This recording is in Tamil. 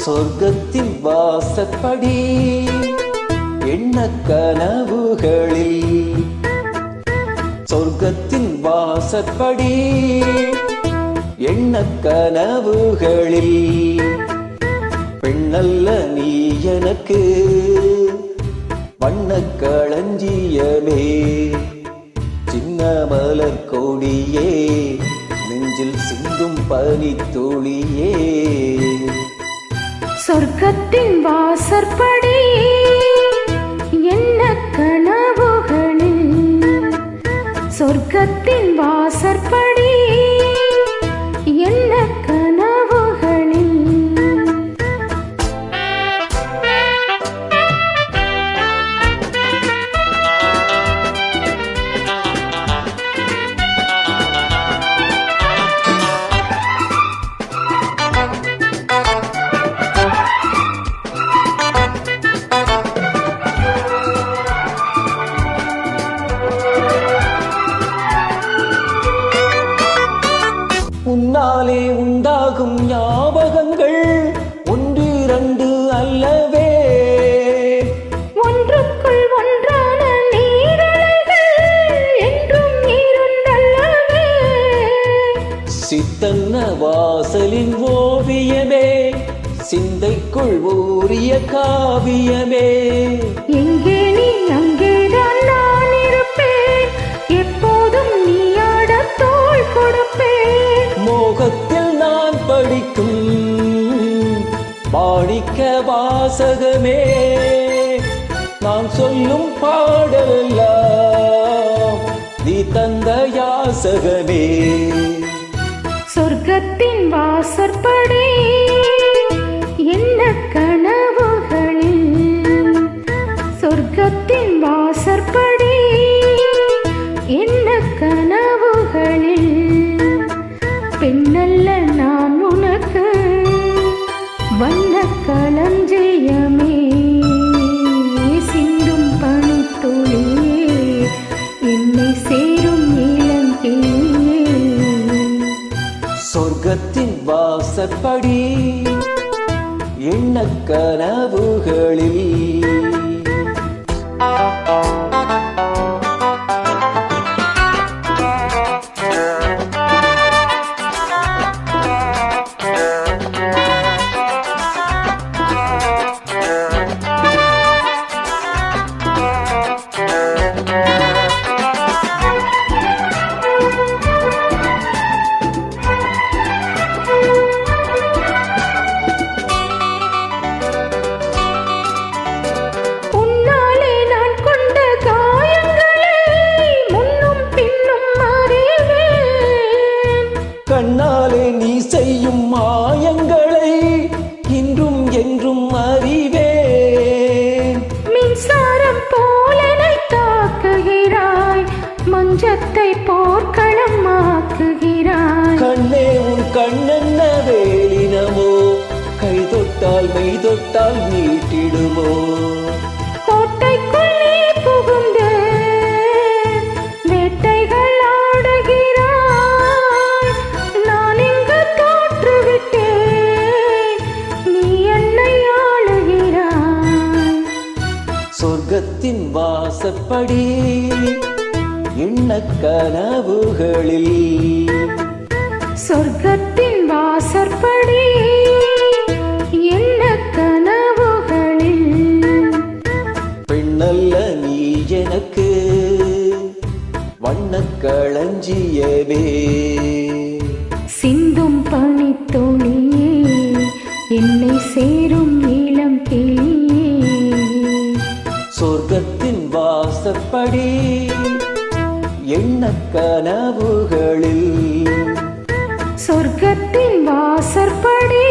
சொர்க்கத்தின் வாசற்படி எண்ண கனவுகளில், சொர்க்கத்தின் வாசற்படி எண்ண கனவுகளில், பெண்ணல்ல நீ எனக்கு வண்ண களஞ்சியமே, சின்ன மலர் கொடியே, நெஞ்சில் சிந்தும் பனித்துளியே. சொர்க்கத்தின் வாசற்படி என்ன கனவுகளில், சொர்க்கத்தின் வாசற்படி என்ன கனவுகளில். உன்னாலே உண்டாகும் ஞாபகங்கள் ஒன்றிரண்டு அல்லவே, ஒன்றுக்குள் ஒன்றான நீரலைகள் என்றும் நீருண்டல்லவே. சித்தன்ன வாசலின் ஓவியமே, சிந்தைக்குள் ஊறிய காவியமே. எங்கே நீ அங்கேதான் நான் இருப்பேன், எப்போதும் நீ ஆட தோள் கொடுப்பேன். மோகத்தில் நான் படிக்கும் மாணிக்க வாசகமே, நான் சொல்லும் பாடலெல்லாம் நீ தந்த யாசகமே. சொர்க்கத்தின் வாசற்படி என்ன கனவுகளில், சொர்க்கத்தின் வாசற்படி என்ன கனவுகளில். பெண்ணல்ல நான் உனக்கு வண்ண களஞ்சியமே, சிந்தும் பனித்துளியே, என்னை சேரும் இளங்கிளியே. சொர்க்கத்தின் வாசற்படி எண்ண கனவுகளில். கண்ணாலே நீ செய்யும் மாயங்களை இன்றும் என்றும் அறிவேன். மின்சாரம் போலனை தாக்குகிறாய், மஞ்சத்தை போர்க்களம் ஆக்குகிறாய். கண்ணே உன் கண்ணென்ன வேலினமோ, கை தொட்டால் மெய் தொட்டால் நீட்டிடுமோ. கோட்டைக்குள் நீ புகுந்து வேட்டைகள் ஆடுகிறாய், நான் இங்கு தோற்றுவிட்டேன், நீ என்னை ஆளுகிறாய். சொர்க்கத்தின் வாசற்படி எண்ண கனவுகளில், சொர்க்கத்தின் வாசற்படி என்ன கனவுகளில். பெண்ணல்ல நீ எனக்கு வண்ண களஞ்சியமே, சிந்தும் பனித்துளியே, என்னை சேரும் இளம் கிளியே. சொர்க்கத்தின் வாசற்படி எண்ண கனவுகளில், சொர்க்கத்தின் வாசற்படி